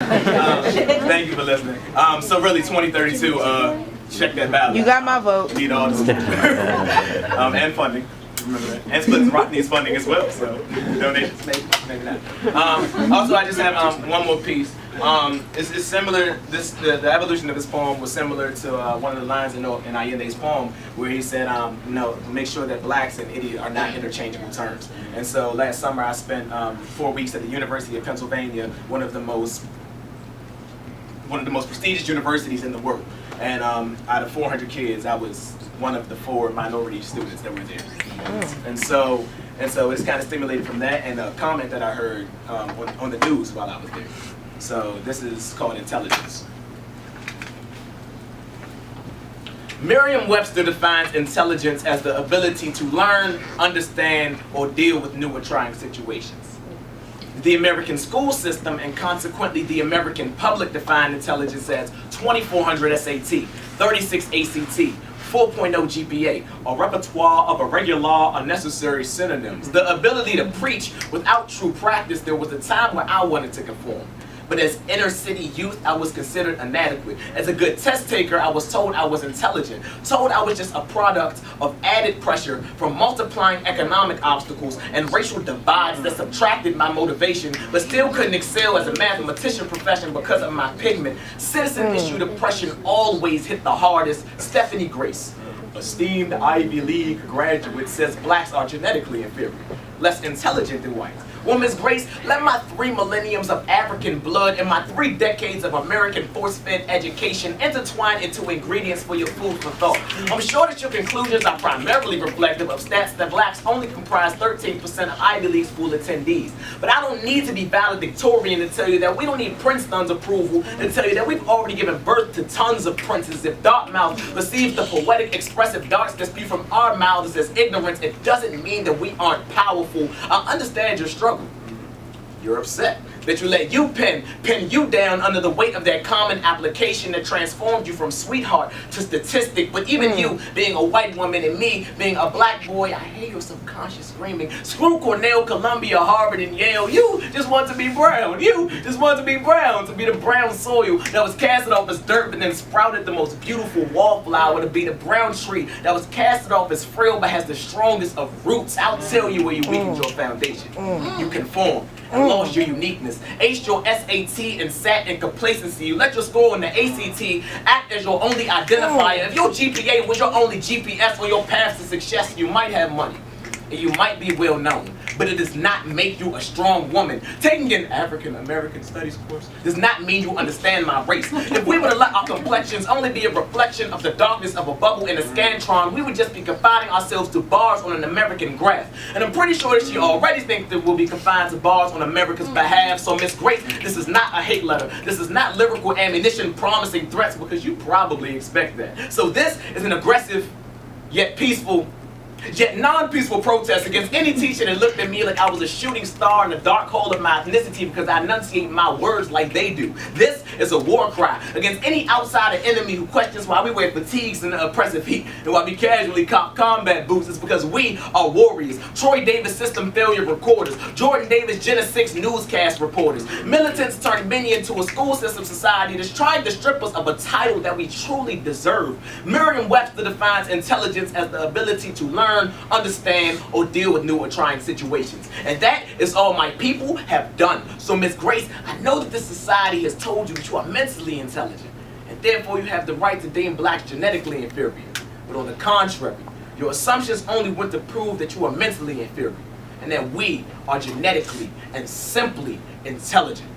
Thank you for listening. So really, 2032, check that ballot. You got my vote. Need all this. And funding. Remember that. And Splits Rock needs funding as well, so donations, maybe not. Also, I just have one more piece. It's similar. The evolution of this poem was similar to one of the lines in Allende's poem, where he said, make sure that blacks and idiot are not interchangeable terms. And so last summer I spent 4 weeks at the University of Pennsylvania, one of the most prestigious universities in the world. And out of 400 kids, I was one of the 4 minority students that were there. And so it's kind of stimulated from that and a comment that I heard on the news while I was there. So this is called intelligence. Merriam-Webster defines intelligence as the ability to learn, understand, or deal with new or trying situations. The American school system and consequently the American public define intelligence as 2400 SAT, 36 ACT, 4.0 GPA, a repertoire of irregular, unnecessary synonyms. The ability to preach without true practice. There was a time where I wanted to conform. But as inner city youth, I was considered inadequate. As a good test taker, I was told I was intelligent. Told I was just a product of added pressure from multiplying economic obstacles and racial divides that subtracted my motivation, but still couldn't excel as a mathematician profession because of my pigment. Citizen issue depression always hit the hardest. Stephanie Grace, esteemed Ivy League graduate, says blacks are genetically inferior, less intelligent than whites. Well, Ms. Grace, let my 3 millenniums of African blood and my 3 decades of American force-fed education intertwine into ingredients for your food for thought. I'm sure that your conclusions are primarily reflective of stats that blacks only comprise 13% of Ivy League school attendees. But I don't need to be valedictorian to tell you that we don't need Princeton's approval to tell you that we've already given birth to tons of princes. If Dartmouth receives the poetic, expressive darts that spew from our mouths as ignorance, it doesn't mean that we aren't powerful. I understand your struggle. You're upset that you let pin you down under the weight of that common application that transformed you from sweetheart to statistic. But even you being a white woman and me being a black boy, I hear your subconscious screaming, screw Cornell, Columbia, Harvard, and Yale. You just want to be brown. You just want to be brown, to be the brown soil that was casted off as dirt but then sprouted the most beautiful wallflower, to be the brown tree that was casted off as frail but has the strongest of roots. I'll tell you where you weakened your foundation. You conformed and lost your uniqueness. Aced your SAT and sat in complacency. You let your score on the ACT act as your only identifier. If your GPA was your only GPS on your path to success, you might have money and you might be well known, but it does not make you a strong woman. Taking an African American studies course does not mean you understand my race. If we were to let our complexions only be a reflection of the darkness of a bubble in a scantron, we would just be confining ourselves to bars on an American graph. And I'm pretty sure that she already thinks that we'll be confined to bars on America's behalf. So Miss Grace, this is not a hate letter. This is not lyrical ammunition promising threats, because you probably expect that. So this is an aggressive yet peaceful yet non-peaceful protest against any teacher that looked at me like I was a shooting star in the dark hole of my ethnicity because I enunciate my words like they do. This is a war cry against any outsider enemy who questions why we wear fatigues in the oppressive heat and why we casually cop combat boots. It's because we are warriors. Troy Davis system failure recorders, Jordan Davis Gen 6 newscast reporters, militants turning many into a school system society that's trying to strip us of a title that we truly deserve. Merriam-Webster defines intelligence as the ability to learn, understand, or deal with new or trying situations. And that is all my people have done. So Miss Grace, I know that this society has told you that you are mentally intelligent, and therefore you have the right to deem blacks genetically inferior. But on the contrary, your assumptions only went to prove that you are mentally inferior, and that we are genetically and simply intelligent.